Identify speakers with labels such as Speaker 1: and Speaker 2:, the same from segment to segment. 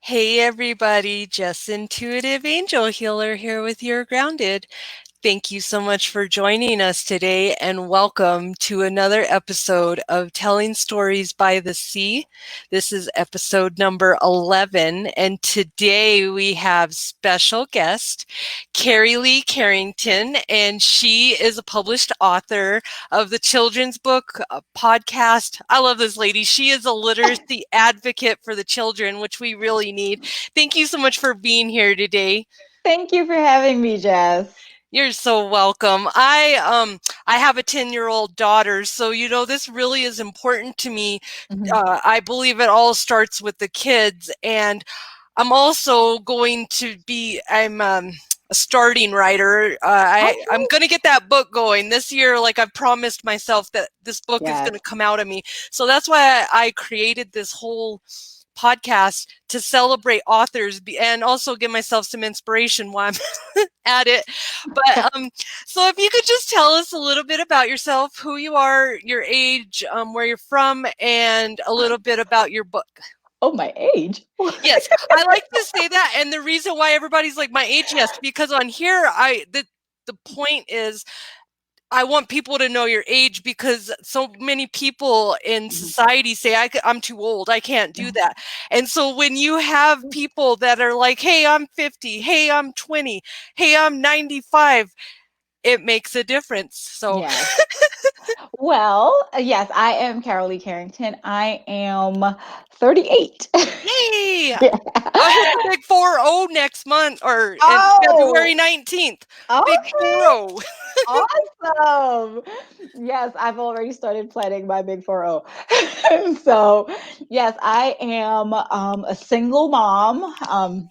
Speaker 1: Hey everybody, Jess Intuitive Angel Healer here with your Grounded. Thank you so much for joining us today and welcome to another episode of Telling Stories by the Sea. This is episode number 11 and today we have special guest Carylee Carrington, and she is a published author of the children's book podcast. I love this lady. She is a literacy advocate for the children, which we really need. Thank you so much for being here today.
Speaker 2: Thank you for having me, Jess.
Speaker 1: You're so welcome. I have a 10-year-old daughter, so this really is important to me. I believe it all starts with the kids, and I'm also I'm a starting writer. I'm going to get that book going this year. Like I've promised myself that this book is going to come out of me. So that's why I created this whole podcast to celebrate authors and also give myself some inspiration while I'm at it. But so if you could just tell us a little bit about yourself, who you are, your age, where you're from, and a little bit about your book.
Speaker 2: Oh, my age?
Speaker 1: Yes, I like to say that. And the reason why everybody's like, my age, yes, because on here, the point is, I want people to know your age because so many people in society say, I'm too old. I can't do that. And so when you have people that are like, hey, I'm 50, hey, I'm 20, hey, I'm 95, it makes a difference. So,
Speaker 2: yes. Well, yes, I am Carylee Carrington. I am 38.
Speaker 1: Yay! I'll hit the big 4-0 next month or February 19th. Big 4-0.
Speaker 2: Awesome. Yes, I've already started planning my big 4-0. So, yes, I am a single mom.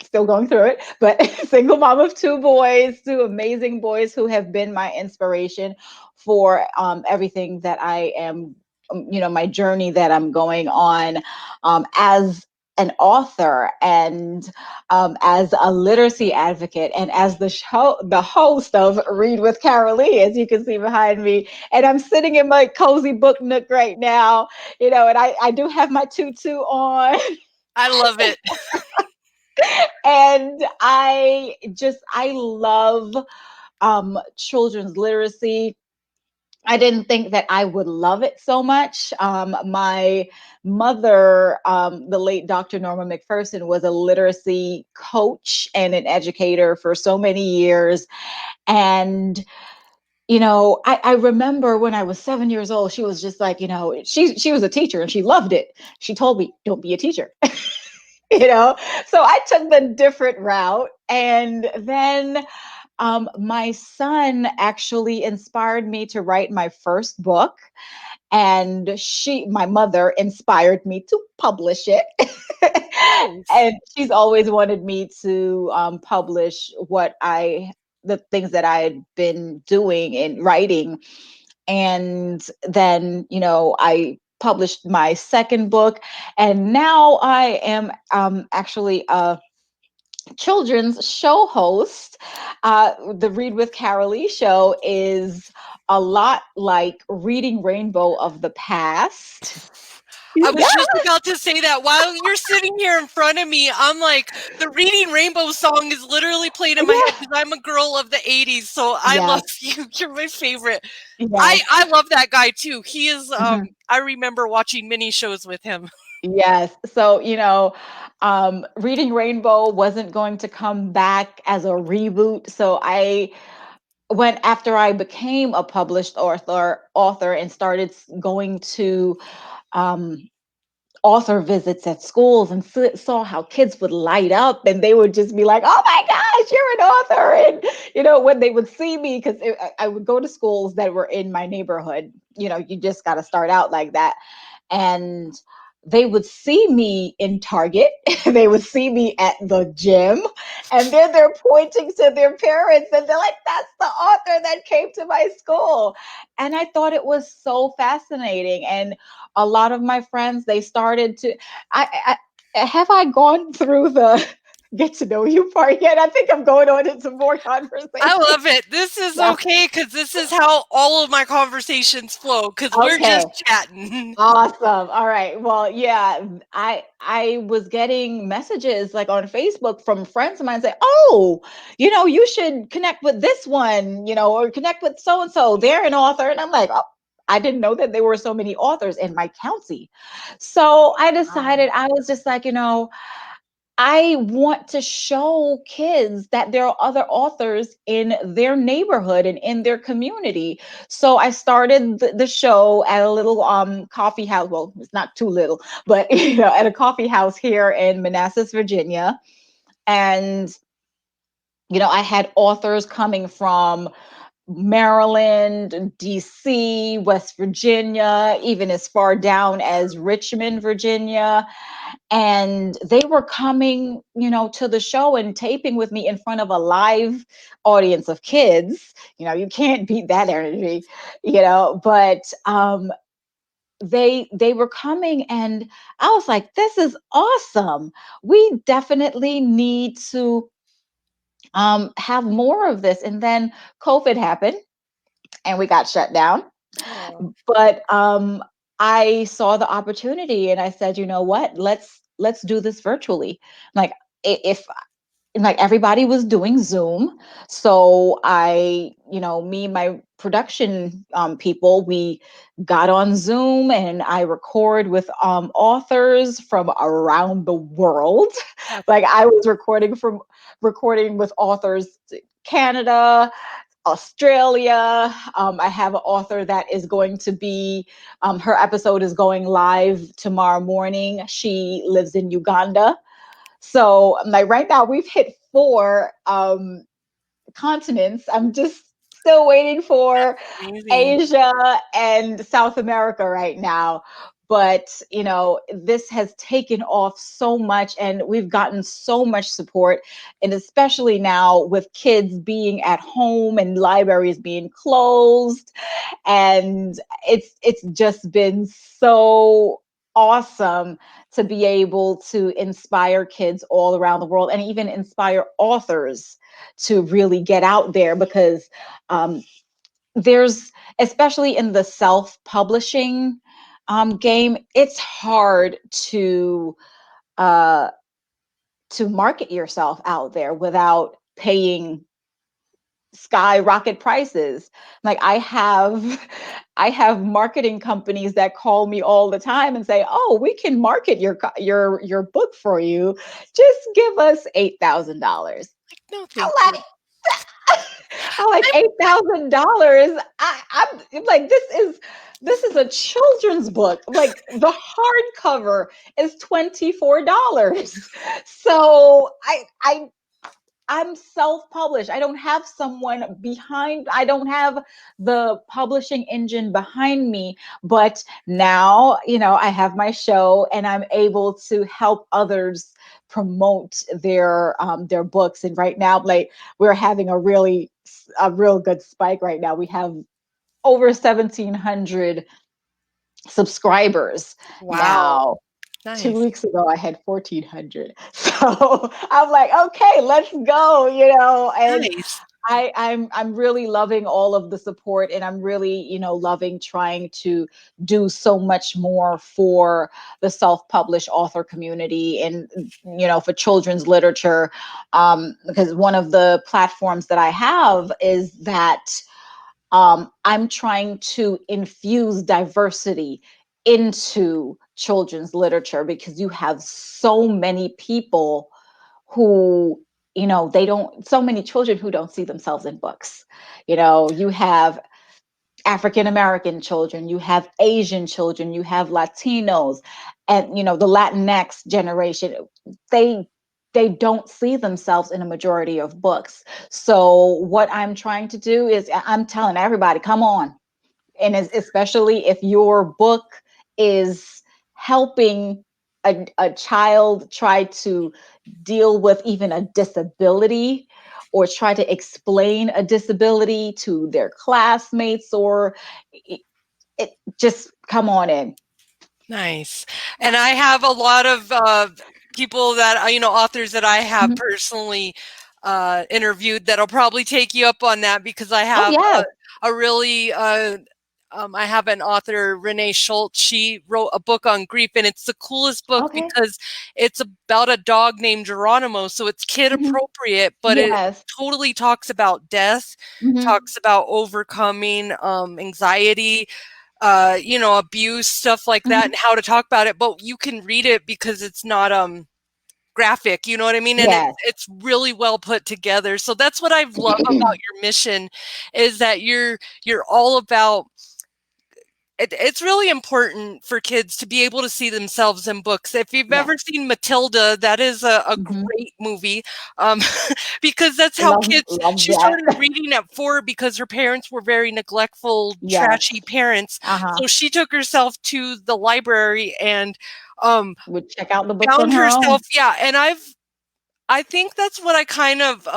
Speaker 2: Still going through it, but single mom of two amazing boys who have been my inspiration for everything that I am, my journey that I'm going on as an author and as a literacy advocate and as the host of Read With Carylee, as you can see behind me. And I'm sitting in my cozy book nook right now, and I do have my tutu on.
Speaker 1: I love it.
Speaker 2: And I love children's literacy. I didn't think that I would love it so much. My mother, the late Dr. Norma McPherson, was a literacy coach and an educator for so many years. And I remember when I was 7 years old, she was just like, she was a teacher and she loved it. She told me, don't be a teacher. So I took the different route. And then my son actually inspired me to write my first book. And my mother inspired me to publish it. And she's always wanted me to publish the things that I had been doing and writing. And then, I published my second book, and now I am actually a children's show host. The Read With Carylee show is a lot like Reading Rainbow of the past.
Speaker 1: I was just about to say that while you're sitting here in front of me, I'm like, the Reading Rainbow song is literally played in my head because I'm a girl of the 80s. So I love you. You're my favorite. Yes. I love that guy too. He is, I remember watching mini shows with him.
Speaker 2: Yes. So, Reading Rainbow wasn't going to come back as a reboot. So after I became a published author and started going to author visits at schools and saw how kids would light up and they would just be like, oh my gosh, you're an author. And, when they would see me, because I would go to schools that were in my neighborhood, you just got to start out like that. And they would see me in Target, they would see me at the gym, and then they're pointing to their parents and they're like, that's the author that came to my school. And I thought it was so fascinating. And a lot of my friends, they started to, have I gone through the get to know you part yet. I think I'm going on into more conversation.
Speaker 1: I love it. This is okay because this is how all of my conversations flow because we're
Speaker 2: Okay.
Speaker 1: just chatting.
Speaker 2: Awesome. All right. Well, yeah, I was getting messages like on Facebook from friends of mine say, "Oh, you should connect with this one, or connect with so and so. They're an author." And I'm like, "Oh, I didn't know that there were so many authors in my county." So I decided, I was just like, I want to show kids that there are other authors in their neighborhood and in their community. So I started the show at a little coffee house. Well, it's not too little, but at a coffee house here in Manassas, Virginia. And I had authors coming from Maryland, DC, West Virginia, even as far down as Richmond, Virginia. And they were coming, to the show and taping with me in front of a live audience of kids. You can't beat that energy, but they were coming, and I was like, this is awesome. We definitely need to have more of this. And then COVID happened and we got shut down.
Speaker 1: Oh,
Speaker 2: But I saw the opportunity and I said, you know what? Let's do this virtually. Like, if like everybody was doing Zoom, so me and my production people, we got on Zoom and I record with authors from around the world.
Speaker 1: that's
Speaker 2: Like I was recording with authors Canada, Australia. I have an author that is going to be, her episode is going live tomorrow morning. She lives in Uganda. So like right now we've hit 4 continents. I'm just still waiting for
Speaker 1: amazing.
Speaker 2: Asia and South America right now. But, this has taken off so much and we've gotten so much support. And especially now with kids being at home and libraries being closed. And it's just been so awesome to be able to inspire kids all around the world and even inspire authors to really get out there because there's, especially in the self-publishing game, it's hard uh, to market yourself out there without paying skyrocket prices. Like I have marketing companies that call me all the time and say, "Oh, we can market your book for you. Just give us $8,000."
Speaker 1: No,
Speaker 2: I'm
Speaker 1: thank
Speaker 2: like,
Speaker 1: you.
Speaker 2: I'm like $8,000. I'm like, this is a children's book. Like the hardcover is $24. So I'm self-published. I don't have someone behind. I don't have the publishing engine behind me. But now, I have my show and I'm able to help others promote their books. And right now, like we're having a real good spike right now. We have over 1,700 subscribers
Speaker 1: Wow.
Speaker 2: now. 2
Speaker 1: Nice.
Speaker 2: weeks ago I had 1,400. So I'm like, okay, let's go, and
Speaker 1: Nice.
Speaker 2: I'm really loving all of the support, and I'm really, loving trying to do so much more for the self-published author community and, for children's literature. Because one of the platforms that I have is that I'm trying to infuse diversity into children's literature because you have so many people who, so many children who don't see themselves in books. You have African American children, you have Asian children, you have Latinos, and the Latinx generation. They they don't see themselves in a majority of books. So what I'm trying to do is I'm telling everybody, come on. And especially if your book is helping a child try to deal with even a disability or try to explain a disability to their classmates or it just come on in.
Speaker 1: Nice. And I have a lot of people that, authors that I have
Speaker 2: Mhm.
Speaker 1: personally interviewed that'll probably take you up on that, because I
Speaker 2: Oh,
Speaker 1: have
Speaker 2: yes.
Speaker 1: a really, I have an author, Renee Schultz. She wrote a book on grief, and it's the coolest book
Speaker 2: Okay.
Speaker 1: because it's about a dog named Geronimo. So it's kid
Speaker 2: Mhm.
Speaker 1: appropriate, but it
Speaker 2: Yes.
Speaker 1: totally talks about death,
Speaker 2: Mhm.
Speaker 1: talks about overcoming anxiety, abuse, stuff like that,
Speaker 2: Mhm.
Speaker 1: and how to talk about it. But you can read it because it's not graphic, you know what I mean? And
Speaker 2: Yes.
Speaker 1: it's really well put together. So that's what I love about your mission, is that you're all about it's really important for kids to be able to see themselves in books. If you've
Speaker 2: Yes.
Speaker 1: ever seen Matilda, that is a
Speaker 2: Mhm.
Speaker 1: great movie, um, because that's how kids.
Speaker 2: Love
Speaker 1: She started
Speaker 2: that.
Speaker 1: reading at 4 because her parents were very neglectful,
Speaker 2: Yes.
Speaker 1: trashy parents.
Speaker 2: Uh-huh.
Speaker 1: So she took herself to the library and
Speaker 2: Would check out the books on
Speaker 1: found
Speaker 2: her own.
Speaker 1: herself. Yeah, and I think that's what I kind of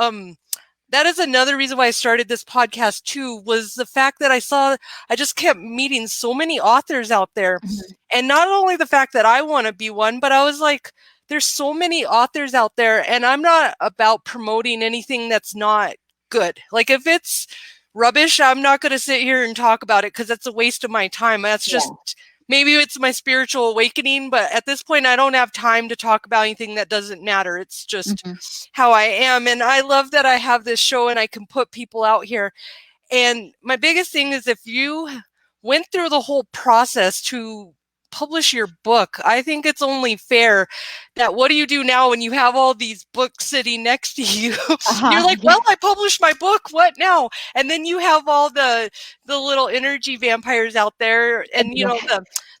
Speaker 1: that is another reason why I started this podcast too, was the fact that I just kept meeting so many authors out there.
Speaker 2: Mhm.
Speaker 1: And not only the fact that I want to be one, but I was like, there's so many authors out there, and I'm not about promoting anything that's not good. Like, if it's rubbish, I'm not going to sit here and talk about it, because that's a waste of my time. That's just,
Speaker 2: Yeah.
Speaker 1: maybe it's my spiritual awakening, but at this point I don't have time to talk about anything that doesn't matter. It's just
Speaker 2: Mhm.
Speaker 1: how I am. And I love that I have this show and I can put people out here. And my biggest thing is, if you went through the whole process to publish your book, I think it's only fair that, what do you do now when you have all these books sitting next to you? You're
Speaker 2: Uh-huh.
Speaker 1: like, well, I published my book, what now? And then you have all the little energy vampires out there, and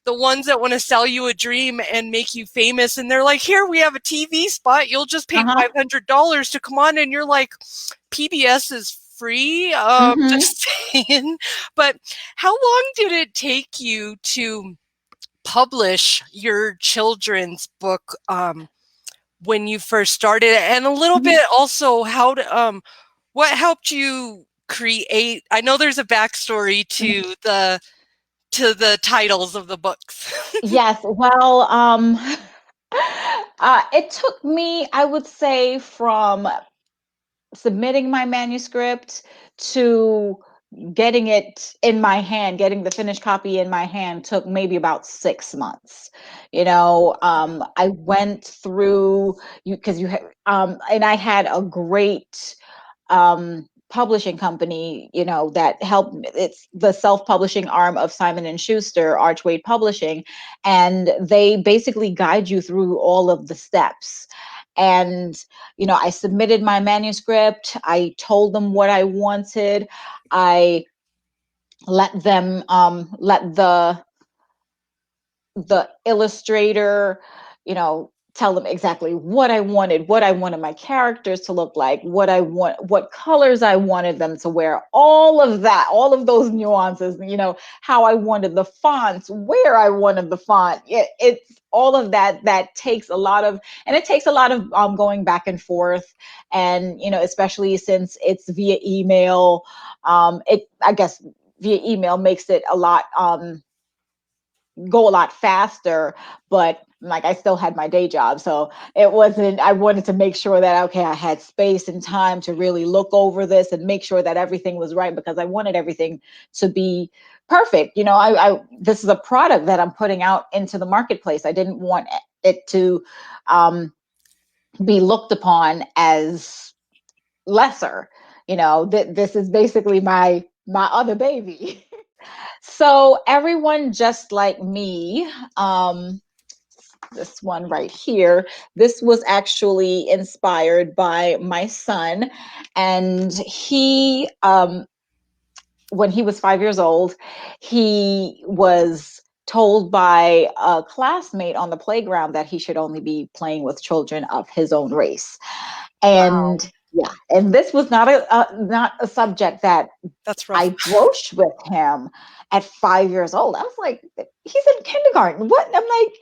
Speaker 1: the ones that want to sell you a dream and make you famous, and they're like, here, we have a TV spot, you'll just pay
Speaker 2: Uh-huh.
Speaker 1: $500 to come on. And you're like, PBS is free.
Speaker 2: Mhm.
Speaker 1: Just saying. But how long did it take you to publish your children's book, when you first started? And a little
Speaker 2: Mhm.
Speaker 1: bit also, what helped you create? I know there's a backstory
Speaker 2: Mhm.
Speaker 1: to the titles of the books.
Speaker 2: Yes. Well, it took me, I would say, from submitting my manuscript to getting it in my hand, getting the finished copy in my hand, took maybe about 6 months. I went through you because and I had a great publishing company, that helped. It's the self-publishing arm of Simon and Schuster, Archway Publishing, and they basically guide you through all of the steps. And I submitted my manuscript. I told them what I wanted. I let them let the illustrator, tell them exactly what I wanted my characters to look like, what colors I wanted them to wear, all of that, all of those nuances, how I wanted the fonts, where I wanted the font. It's all of that takes a lot of, and it takes a lot of going back and forth. And, especially since it's via email, I guess via email makes it go a lot faster, but like I still had my day job. So I wanted to make sure that, okay, I had space and time to really look over this and make sure that everything was right, because I wanted everything to be perfect. This is a product that I'm putting out into the marketplace. I didn't want it to be looked upon as lesser. This is basically my other baby. So everyone just like me, this one right here, this was actually inspired by my son. And when he was 5 years old, he was told by a classmate on the playground that he should only be playing with children of his own race.
Speaker 1: Wow,
Speaker 2: And yeah, and this was not a subject that
Speaker 1: that's rough.
Speaker 2: I broached with him at 5 years old. I was like, he's in kindergarten. What? I'm like,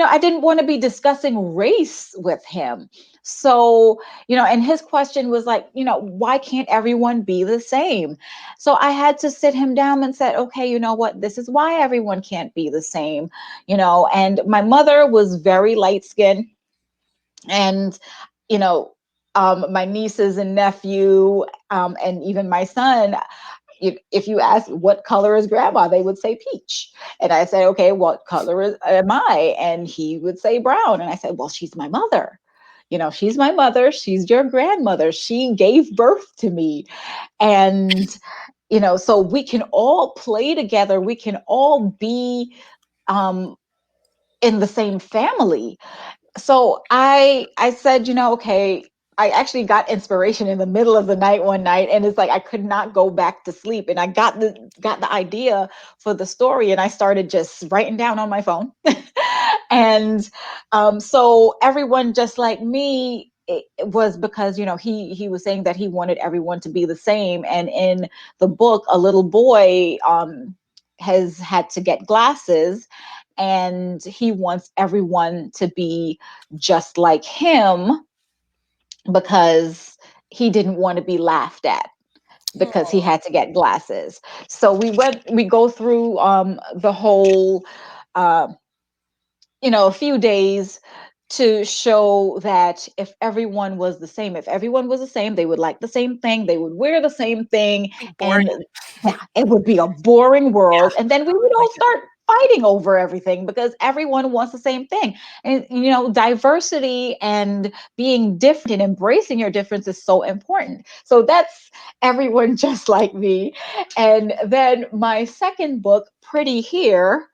Speaker 2: I didn't want to be discussing race with him. So, and his question was like, why can't everyone be the same? So I had to sit him down and said, okay, you know what? This is why everyone can't be the same, and my mother was very light skinned. And, you know, my nieces and nephew, and even my son, if you ask what color is grandma, they would say peach. And I say, okay, what color am I? And he would say brown. And I said, well, she's my mother. She's my mother. She's your grandmother. She gave birth to me. And, so we can all play together. We can all be in the same family. So I said, okay, I actually got inspiration in the middle of the night one night, and it's like I could not go back to sleep. And I got the idea for the story, and I started just writing down on my phone. And so everyone just like me, it was because he was saying that he wanted everyone to be the same. And in the book, a little boy has had to get glasses, and he wants everyone to be just like him because he didn't want to be laughed at because he had to get glasses. So we go through the whole uh, a few days to show that if everyone was the same, they would like the same thing, they would wear the same thing,
Speaker 1: Boring.
Speaker 2: and yeah, it would be a boring world. And then we would all start fighting over everything because everyone wants the same thing. And diversity and being different and embracing your difference is so important. So that's everyone just like me. And then my second book, Pretty Here,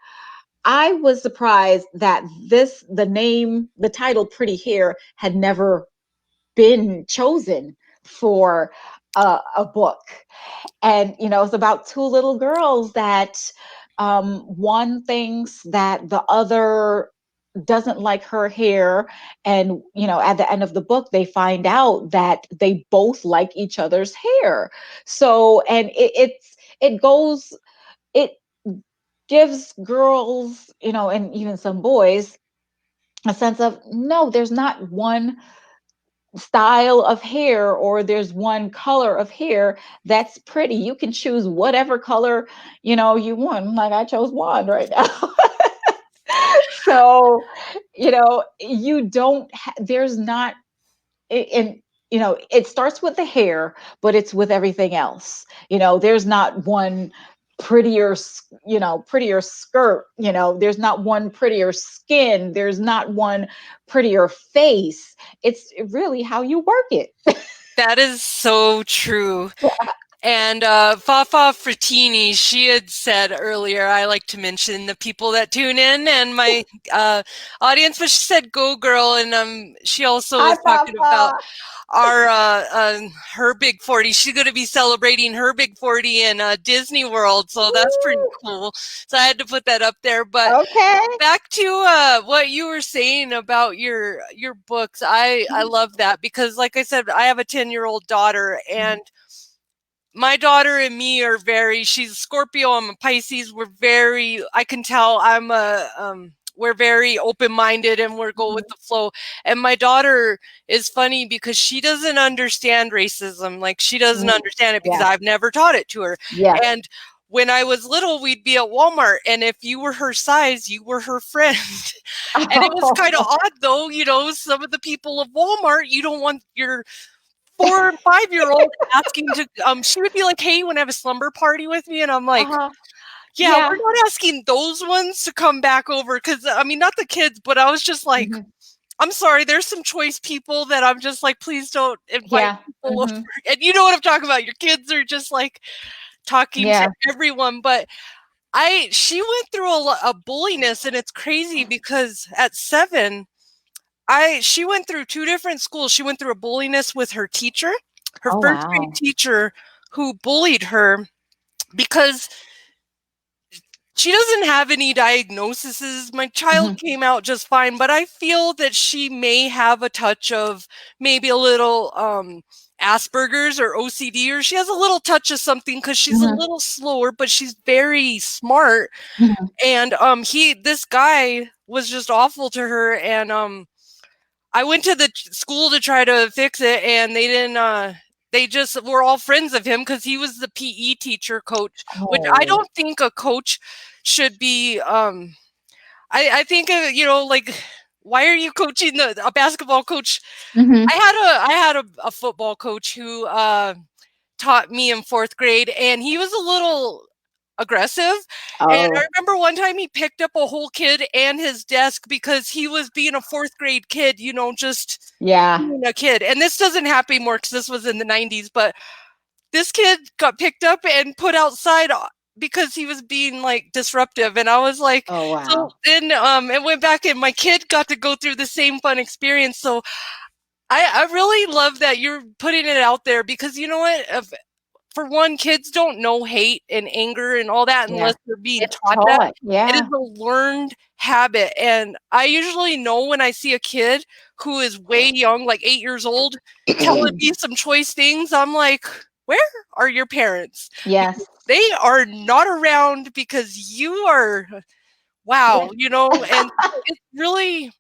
Speaker 2: I was surprised that the title Pretty Here had never been chosen for a book. And, it's about two little girls that one thinks that the other doesn't like her hair. And, at the end of the book, they find out that they both like each other's hair. So, and it goes, it gives girls, and even some boys a sense of no, there's not one style of hair or there's one color of hair that's pretty. You can choose whatever color, you want. Like I chose blonde right now. So, you don't, there's not, and it starts with the hair, but it's with everything else. There's not one prettier prettier skirt. There's not one prettier skin, there's not one prettier face. It's really how you work it.
Speaker 1: That is so true. And Fafa Frattini, she had said earlier, I like to mention the people that tune in and my audience, but she said, "Go girl," and she also was talking about her big 40. She's going to be celebrating her big 40 in Disney World, so that's pretty cool. So I had to put that up there. But
Speaker 2: okay,
Speaker 1: back to what you were saying about your books, I love that because, like I said, I have a 10-year-old daughter, and my daughter and me are she's a Scorpio, I'm a Pisces. I can tell we're very open-minded and we're go with the flow. And my daughter is funny because she doesn't understand racism. Like she doesn't understand it because I've never taught it to her. And when I was little, we'd be at Walmart, and if you were her size, you were her friend. And it was kind of odd though, some of the people of Walmart, you don't want your 4 or 5-year-old asking to she would be like, "Hey, you want to have a slumber party with me?" And I'm like, yeah, we're not asking those ones to come back over because I mean, not the kids, but I was just like, I'm sorry, there's some choice people that I'm just like, please don't invite people over. And you know what I'm talking about. Your kids are just like talking to everyone, but she went through a bulliness, and it's crazy because at 7 she went through 2 different schools. She went through a bulliness with her teacher, her first grade teacher, who bullied her because she doesn't have any diagnoses. My child came out just fine, but I feel that she may have a touch of maybe a little Asperger's or OCD, or she has a little touch of something because she's a little slower, but she's very smart. And this guy was just awful to her, and I went to the school to try to fix it, and they didn't. They just were all friends of him because he was the PE teacher coach, which I don't think a coach should be. I think like why are you coaching a basketball coach?
Speaker 2: Mm-hmm.
Speaker 1: I had a football coach who taught me in fourth grade, and he was a little aggressive. And I
Speaker 2: Oh,
Speaker 1: remember one time he picked up a whole kid and his desk because he was being a fourth grade kid, just
Speaker 2: yeah.
Speaker 1: being a kid. And this doesn't happen anymore because this was in the 90s, but this kid got picked up and put outside because he was being like disruptive. And I was like,
Speaker 2: Oh,
Speaker 1: so
Speaker 2: wow.
Speaker 1: then it went back and my kid got to go through the same fun experience. So I really love that you're putting it out there because you know what? For one, kids don't know hate and anger and all that
Speaker 2: Yeah.
Speaker 1: unless they're being
Speaker 2: It's
Speaker 1: taught that.
Speaker 2: taught.
Speaker 1: It is
Speaker 2: Yeah.
Speaker 1: a learned habit. And I usually know when I see a kid who is way young, like 8 years old, telling me some choice things. I'm like, where are your parents?
Speaker 2: Yes.
Speaker 1: Because they are not around because you are, wow, and it's really,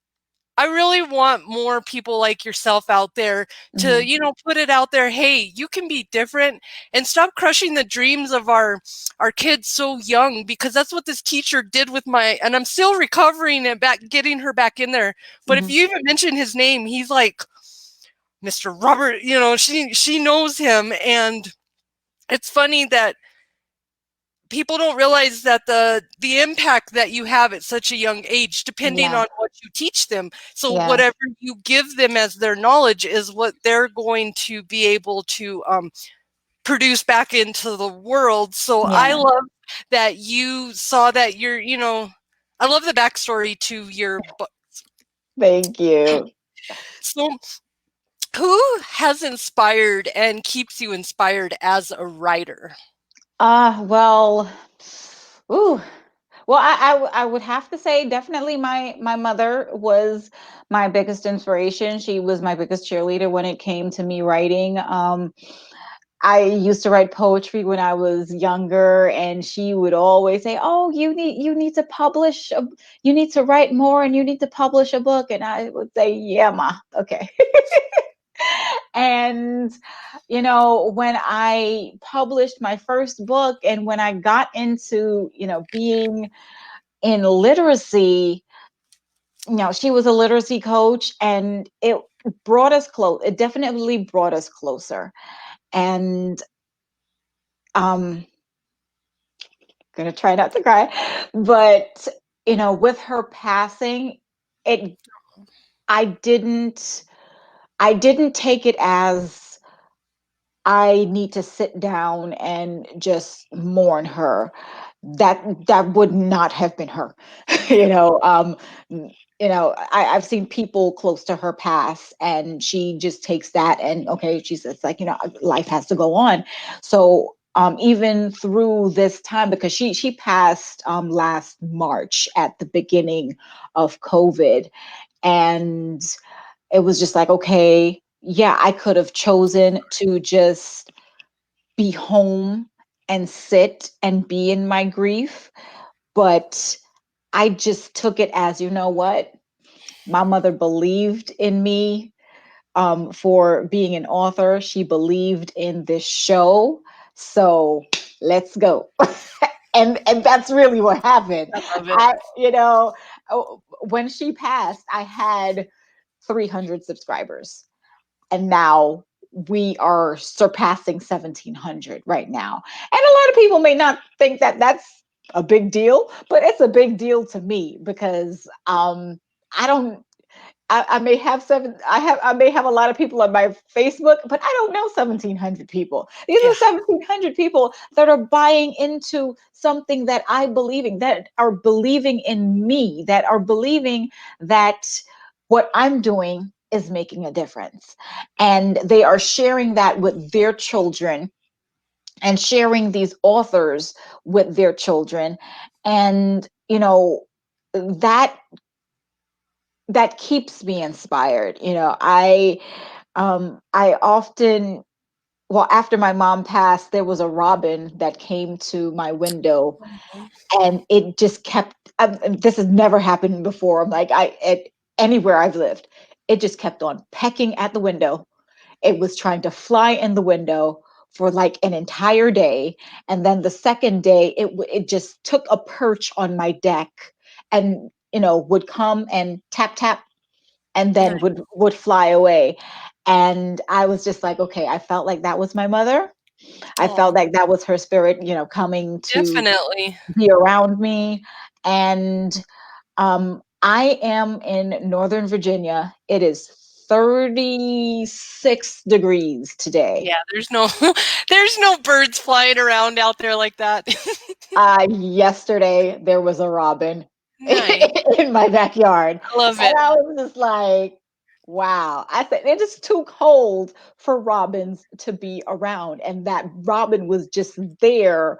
Speaker 1: I really want more people like yourself out there to,
Speaker 2: Mhm.
Speaker 1: put it out there. Hey, you can be different and stop crushing the dreams of our kids so young because that's what this teacher did with and I'm still recovering and getting her back in there. But if
Speaker 2: Mhm.
Speaker 1: you even mention his name, he's like Mr. Robert, she knows him. And it's funny that people don't realize that the impact that you have at such a young age, depending
Speaker 2: Yeah.
Speaker 1: on what you teach them. So
Speaker 2: Yes.
Speaker 1: whatever you give them as their knowledge is what they're going to be able to produce back into the world. So I
Speaker 2: Yeah.
Speaker 1: love that you saw that I love the backstory to your book.
Speaker 2: Thank you.
Speaker 1: So who has inspired and keeps you inspired as a writer?
Speaker 2: Well, ooh. Well, I would have to say definitely my mother was my biggest inspiration. She was my biggest cheerleader when it came to me writing. I used to write poetry when I was younger, and she would always say, "Oh, you need to publish, you need to write more, and you need to publish a book." And I would say, "Yeah, ma, okay." And when I published my first book, and when I got into being in literacy, she was a literacy coach, and it brought us close. It definitely brought us closer. And um gonna try not to cry, but with her passing, it I didn't I didn't take it as I need to sit down and just mourn her. That would not have been her. you know, um, I've seen people close to her pass, and she just takes that and okay, she says like, life has to go on. So even through this time, because she passed last March at the beginning of COVID, and it was just like, okay, yeah, I could have chosen to just be home and sit and be in my grief, but I just took it as, you know what? My mother believed in me for being an author. She believed in this show. So let's go. And that's really what happened.
Speaker 1: I love it.
Speaker 2: I, when she passed, I had 300 subscribers, and now we are surpassing 1700 right now. And a lot of people may not think that that's a big deal, but it's a big deal to me because I don't I may have I may have a lot of people on my Facebook, but I don't know 1700 people. These
Speaker 1: Yeah.
Speaker 2: are 1700 people that are buying into something that I believe in, that are believing in me, that are believing that what I'm doing is making a difference. And they are sharing that with their children and sharing these authors with their children. And that that keeps me inspired. I often, well, after my mom passed, there was a robin that came to my window, and it just kept, this has never happened before. I'm like, anywhere I've lived, it just kept on pecking at the window. It was trying to fly in the window for like an entire day. And then the second day, it just took a perch on my deck and, would come and tap, tap. and then would fly away. And I was just like, okay, I felt like that was my mother. I felt like that was her spirit, coming to
Speaker 1: Definitely.
Speaker 2: be around me. And I am in Northern Virginia. It is 36 degrees today.
Speaker 1: Yeah, there's no there's no birds flying around out there like that.
Speaker 2: Yesterday there was a robin
Speaker 1: Nice.
Speaker 2: in my backyard.
Speaker 1: I love
Speaker 2: And
Speaker 1: it.
Speaker 2: I was just like, wow. I said it is too cold for robins to be around. And that robin was just there.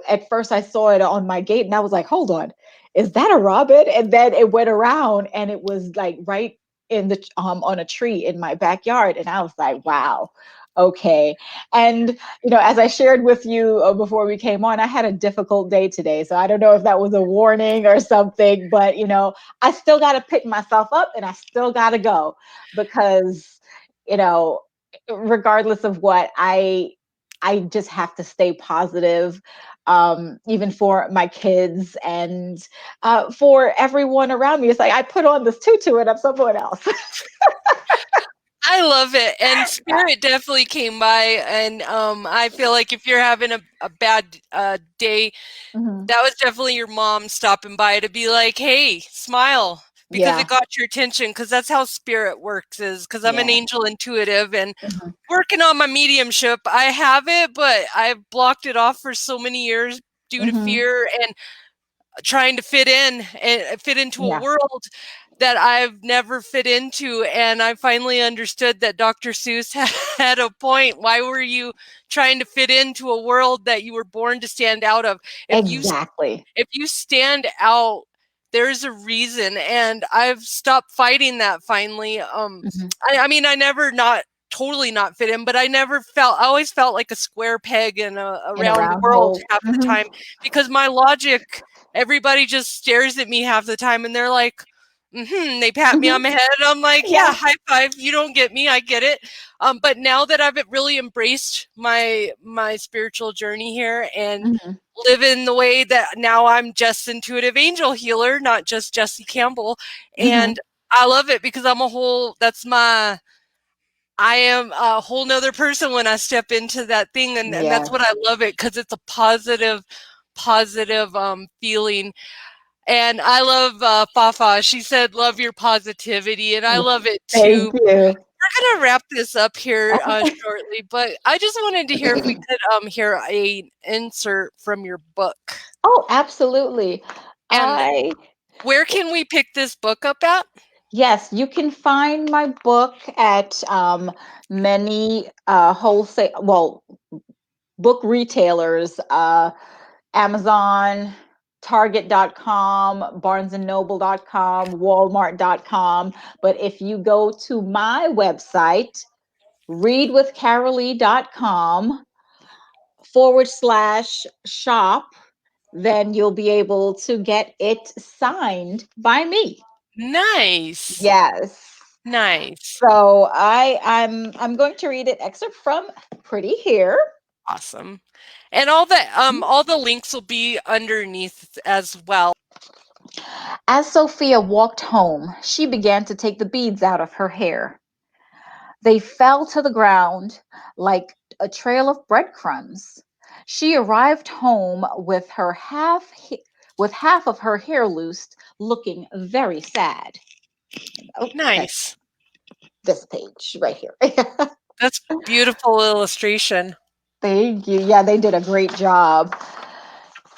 Speaker 2: At first I saw it on my gate and I was like, hold on, is that a robin? And then it went around and it was like right in the on a tree in my backyard. And I was like, wow. Okay. And as I shared with you before we came on, I had a difficult day today. So I don't know if that was a warning or something, but I still got to pick myself up and I still got to go because, regardless of what, I just have to stay positive, even for my kids and for everyone around me. It's like I put on this tutu and I'm someone else.
Speaker 1: I love it. And spirit definitely came by. And I feel like if you're having a bad day, that was definitely your mom stopping by to be like, hey, smile, because it got your attention. Because that's how spirit works, is because I'm an angel intuitive and working on my mediumship. I have it, but I've blocked it off for so many years due to fear and trying to fit in and fit into a world that I've never fit into. And I finally understood that Dr. Seuss had a point. Why were you trying to fit into a world that you were born to stand out of? If you stand out, there's a reason. And I've stopped fighting that finally. I mean, I never totally not fit in, but I always felt like a square peg in a round world half the time, because my logic, everybody just stares at me half the time and they're like, they pat me on my head. And I'm like, yeah, high five. You don't get me. I get it. But now that I've really embraced my spiritual journey here and live in the way that now I'm just intuitive angel healer, not just Jessie Campbell. And I love it because I am a whole nother person when I step into that thing. And that's what I love it, because it's a positive feeling. And I love Fafa. She said, love your positivity. And I love it too.
Speaker 2: Thank you.
Speaker 1: We're going to wrap this up here shortly, but I just wanted to hear if we could hear an insert from your book.
Speaker 2: Oh, absolutely.
Speaker 1: And where can we pick this book up at?
Speaker 2: Yes, you can find my book at many book retailers, Amazon, Target.com, BarnesandNoble.com, Walmart.com. But if you go to my website, readwithcarylee.com/shop, then you'll be able to get it signed by me.
Speaker 1: Nice.
Speaker 2: Yes.
Speaker 1: Nice.
Speaker 2: So I'm going to read an excerpt from Pretty here.
Speaker 1: Awesome. And all the links will be underneath as well.
Speaker 2: As Sophia walked home, she began to take the beads out of her hair. They fell to the ground like a trail of breadcrumbs. She arrived home with half of her hair loosed, looking very sad.
Speaker 1: Nice.
Speaker 2: This page right here.
Speaker 1: That's beautiful illustration.
Speaker 2: Thank you. Yeah, they did a great job.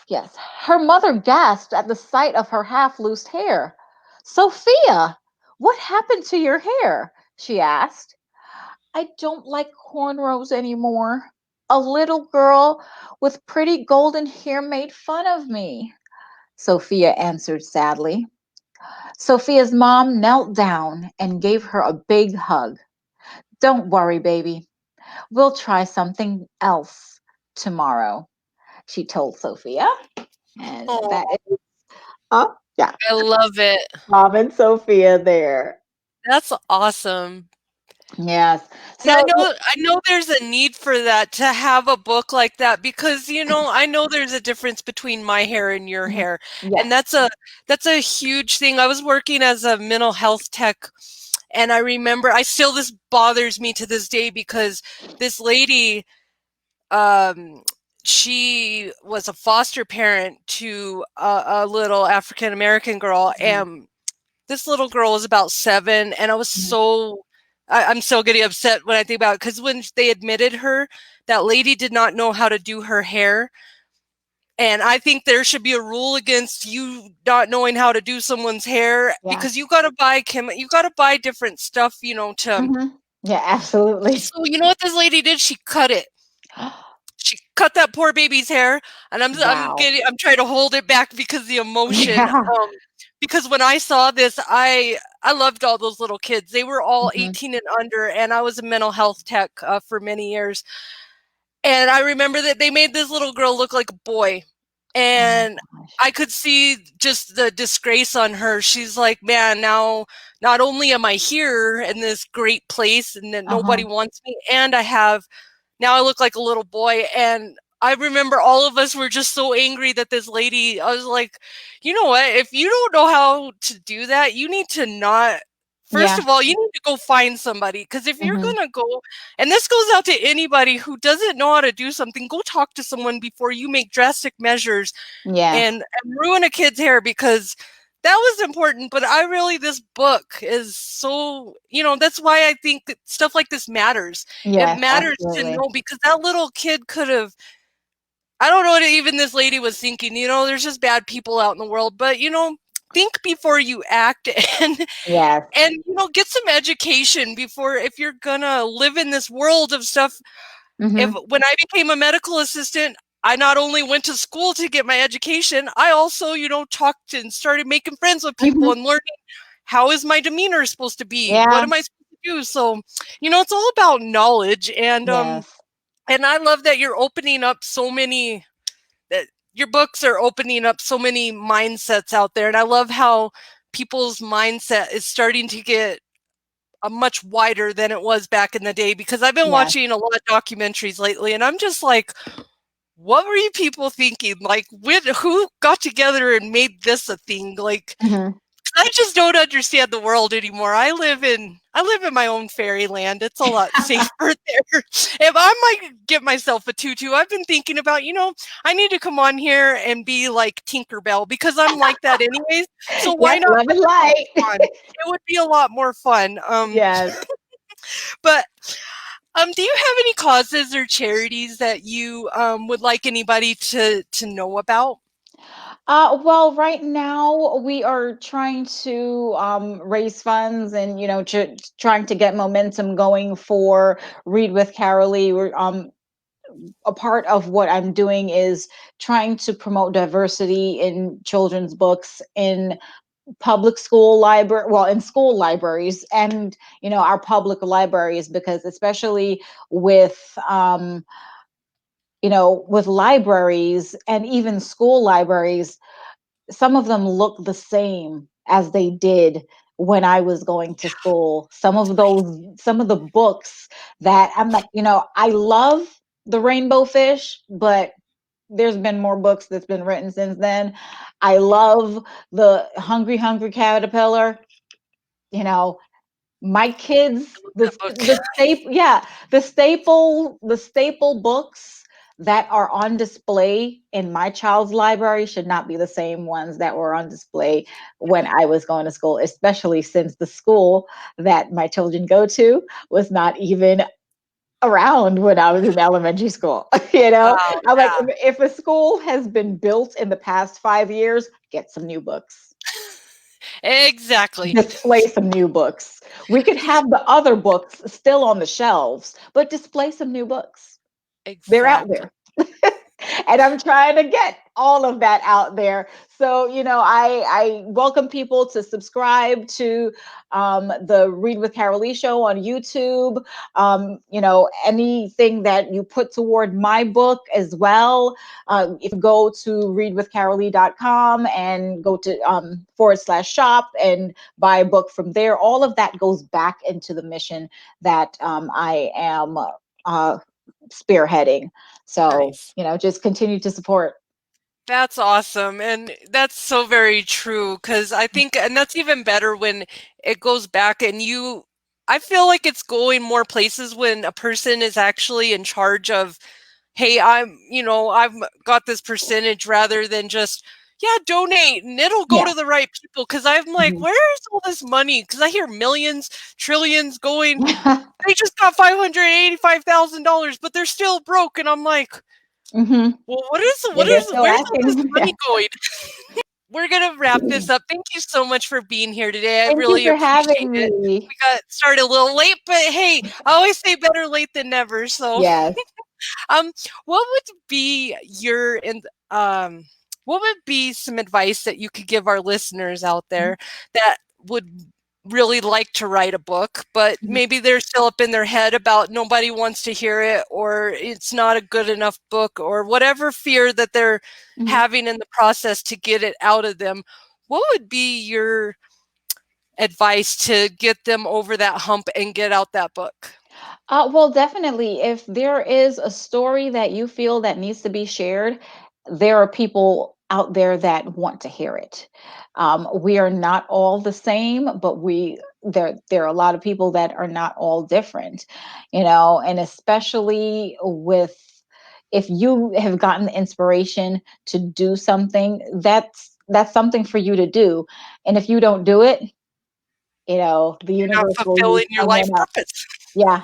Speaker 2: Yes. Her mother gasped at the sight of her half-loosed hair. Sophia, what happened to your hair? She asked. I don't like cornrows anymore. A little girl with pretty golden hair made fun of me, Sophia answered sadly. Sophia's mom knelt down and gave her a big hug. Don't worry, baby. We'll try something else tomorrow, she told Sophia. And that is, yeah.
Speaker 1: I love it.
Speaker 2: Mom and Sophia there.
Speaker 1: That's awesome.
Speaker 2: Yes.
Speaker 1: So I know there's a need for that, to have a book like that, because I know there's a difference between my hair and your hair. Yes. And that's a huge thing. I was working as a mental health tech And I remember, this bothers me to this day, because this lady, she was a foster parent to a little African American girl, and this little girl was about 7, and I was I'm so getting upset when I think about it, because when they admitted her, that lady did not know how to do her hair. And I think there should be a rule against you not knowing how to do someone's hair, because you got to buy different stuff, to.
Speaker 2: Yeah, absolutely.
Speaker 1: So you know what this lady did? She cut it. She cut that poor baby's hair, and I'm trying to hold it back because the emotion.
Speaker 2: Yeah.
Speaker 1: Because when I saw this, I loved all those little kids. They were all 18 and under, and I was a mental health tech for many years. And I remember that they made this little girl look like a boy. And I could see just the disgrace on her. She's like, man, now not only am I here in this great place and that nobody wants me, and now I look like a little boy. And I remember all of us were just so angry that this lady, I was like, you know what? If you don't know how to do that, you need to not. First of all, you need to go find somebody, because if you're going to go, and this goes out to anybody who doesn't know how to do something, go talk to someone before you make drastic measures and ruin a kid's hair, because that was important. But this book is so, that's why I think that stuff like this matters. It matters to know, because that little kid could have, I don't know what even this lady was thinking, there's just bad people out in the world, but think before you act, and get some education before, if you're gonna live in this world of stuff. When I became a medical assistant, I not only went to school to get my education, I also, talked and started making friends with people and learning, how is my demeanor supposed to be? What am I supposed to do? So, it's all about knowledge, and I love that you're opening up so many, that your books are opening up so many mindsets out there. And I love how people's mindset is starting to get much wider than it was back in the day, because I've been watching a lot of documentaries lately, and I'm just like, what were you people thinking? Like, who got together and made this a thing? Like, I just don't understand the world anymore. I live in my own fairyland. It's a lot safer there. If I might get myself a tutu, I've been thinking about, I need to come on here and be like Tinkerbell, because I'm like that anyways. So why not?
Speaker 2: Love and light.
Speaker 1: It would be a lot more fun. But do you have any causes or charities that you would like anybody to know about?
Speaker 2: Well, right now we are trying to raise funds, and trying to get momentum going for Read with Carylee. We're a part of what I'm doing is trying to promote diversity in children's books in public school library, well, in school libraries, and our public libraries, because especially with with libraries and even school libraries, some of them look the same as they did when I was going to school. Some of the books that I'm like, I love the Rainbow Fish, but there's been more books that's been written since then. I love the Hungry Hungry Caterpillar. My kids, the staple books that are on display in my child's library should not be the same ones that were on display when I was going to school, especially since the school that my children go to was not even around when I was in elementary school. I'm like, if a school has been built in the past 5 years, get some new books.
Speaker 1: Exactly.
Speaker 2: Display some new books. We could have the other books still on the shelves, but display some new books. Exactly. They're out there. And I'm trying to get all of that out there. So, I welcome people to subscribe to the Read with Carylee show on YouTube. Anything that you put toward my book as well. If you go to readwithcarylee.com and go to /shop and buy a book from there, all of that goes back into the mission that I am spearheading. So, nice. Just continue to support.
Speaker 1: That's awesome. And that's so very true, because I think, and that's even better when it goes back and you I feel like it's going more places when a person is actually in charge of, hey, I've got this percentage rather than just, yeah, donate and it'll go
Speaker 2: Yeah.
Speaker 1: to the right people. Cause I'm like,
Speaker 2: Mhm.
Speaker 1: where is all this money? Cause I hear millions, trillions going, they just got $585,000, but they're still broke. And I'm like,
Speaker 2: Mhm.
Speaker 1: well,
Speaker 2: Yeah, they're still
Speaker 1: where's all this
Speaker 2: acting.
Speaker 1: money
Speaker 2: Yeah.
Speaker 1: going? We're gonna wrap this up. Thank you so much for being here today. I
Speaker 2: Thank you
Speaker 1: really
Speaker 2: for
Speaker 1: appreciate
Speaker 2: having
Speaker 1: it.
Speaker 2: me.
Speaker 1: We got started a little late, but hey, I always say better late than never. So,
Speaker 2: Yes.
Speaker 1: um, what would be um, what would be some advice that you could give our listeners out
Speaker 2: Mhm.
Speaker 1: there that would really like to write a book, but
Speaker 2: Mhm.
Speaker 1: maybe they're still up in their head about nobody wants to hear it, or it's not a good enough book, or whatever fear that they're
Speaker 2: Mhm.
Speaker 1: having in the process to get it out of them? What would be your advice to get them over that hump and get out that book?
Speaker 2: Well, definitely. If there is a story that you feel that needs to be shared, there are people out there that want to hear it. We are not all the same, but there are a lot of people that are not all different, and especially with if you have gotten the inspiration to do something, that's something for you to do. And if you don't do it, the
Speaker 1: You're not
Speaker 2: universe will use
Speaker 1: fulfilling your life
Speaker 2: someone else.
Speaker 1: purpose.
Speaker 2: Yeah,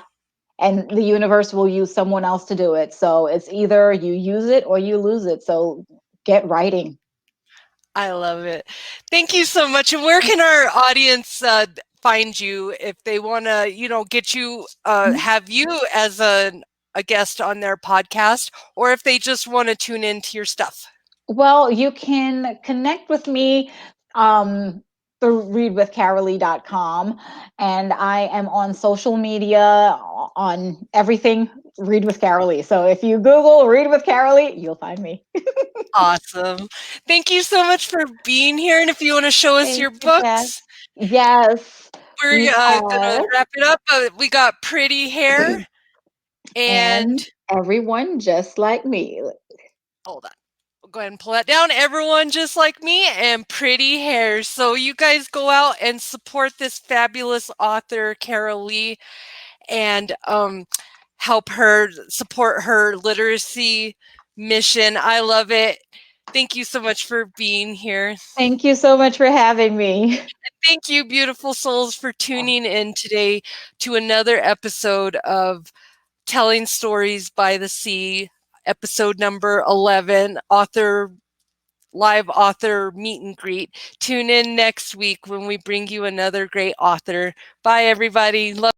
Speaker 2: and the universe will use someone else to do it. So it's either you use it or you lose it. So get writing.
Speaker 1: I love it. Thank you so much. And where can our audience find you if they want to, get you,
Speaker 2: Mhm.
Speaker 1: have you as a guest on their podcast, or if they just want to tune into your stuff?
Speaker 2: Well, you can connect with me um, through readwithcarylee.com. And I am on social media on everything Read with Carylee. So if you Google Read with Carylee, you'll find me.
Speaker 1: Awesome. Thank you so much for being here. And if you want to show us
Speaker 2: Thank
Speaker 1: your
Speaker 2: you, Jess.
Speaker 1: books,
Speaker 2: Yes,
Speaker 1: we're
Speaker 2: we
Speaker 1: gonna
Speaker 2: have.
Speaker 1: wrap it up. We got Pretty Hair and
Speaker 2: And everyone just like me.
Speaker 1: hold on. Go ahead and pull that down. Everyone just like me and Pretty Hair. So you guys go out and support this fabulous author, Carylee, and help her support her literacy mission. I love it. Thank you so much for being here.
Speaker 2: Thank you so much for having me.
Speaker 1: Thank you, beautiful souls, for tuning in today to another episode of Telling Stories by the Sea, episode number 11, live author meet and greet. Tune in next week when we bring you another great author. Bye, everybody. Love